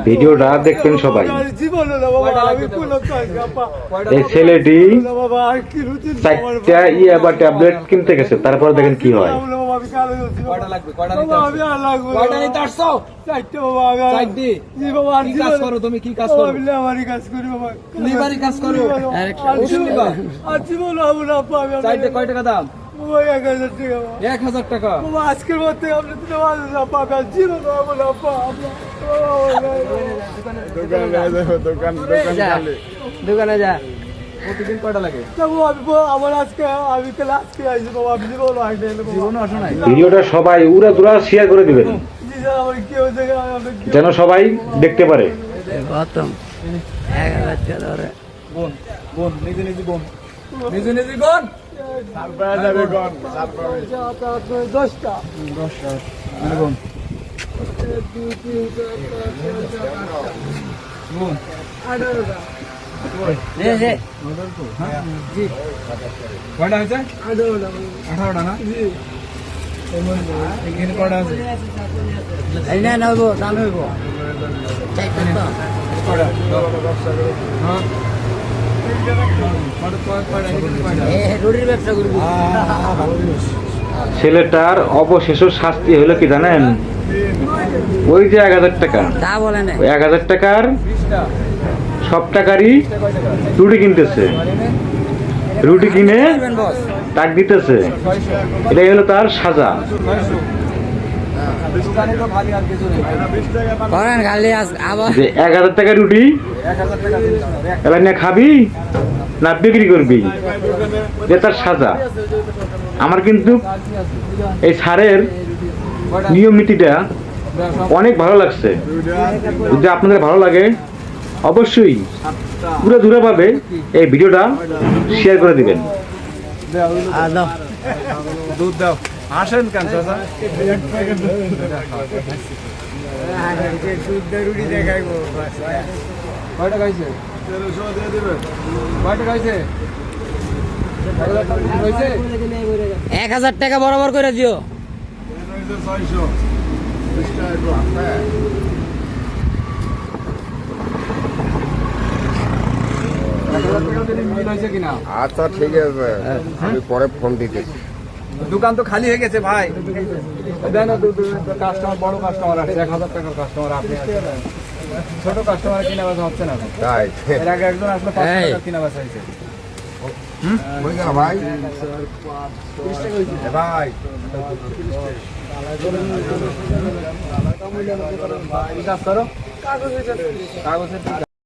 ভিডিওটা দেখবেন সবাই। এই ছেলেটি 4টা ইয়াবা ট্যাবলেট কিনতে গেছে, তারপর দেখেন কি হয়। কয় টাকা দাম? 1000 টাকা। আজকের মধ্যে দোকানে যা। প্রতিদিন কয়টা লাগে? ভিডিওটা সবাই উড়া দুরা শেয়ার করে দিবেন যেন সবাই দেখতে পারে। নিজে নিজে গন। কয়টা হয়েছে? 18টা না? এখানে কয়টা আছে? ছেলেটার অবশেষ শাস্তি হলো কি জানেন? ওই যে 1000 টাকা, 1000 টাকার সব টাকারই রুটি কিনতেছে, রুটি কিনে টাক দিতেছে। এটাই হলো তার সাজা। যে 1000 টাকা রুটি এবার নিয়ে খাবি না বিক্রি করবি, যে তার সাজা। আমার কিন্তু এই সারের নিয়ম নীতিটা অনেক ভালো লাগছে। যদি আপনাদের ভালো লাগে অবশ্যই পুরো দূরে পাবে এই ভিডিওটা শেয়ার করে দিবেন। দুধ দাও। আসেন কেন চাচা? কয়টা খাইছে? 1000 টাকা বরাবর করে দিও। আচ্ছা ঠিক আছে, আমি পরে ফোন দিতেছি। দোকান তো খালি হয়ে গেছে ভাই। কাস্টমার বড় কাস্টমার আছে, 1000 টাকার কাস্টমার। আপনি ছোট কাস্টমার কিনা বেচা হচ্ছে না। তাই এর আগে একজন আসলে 5 টাকা কিনা বেচা হয়েছে। ভাই ভাই কাগজের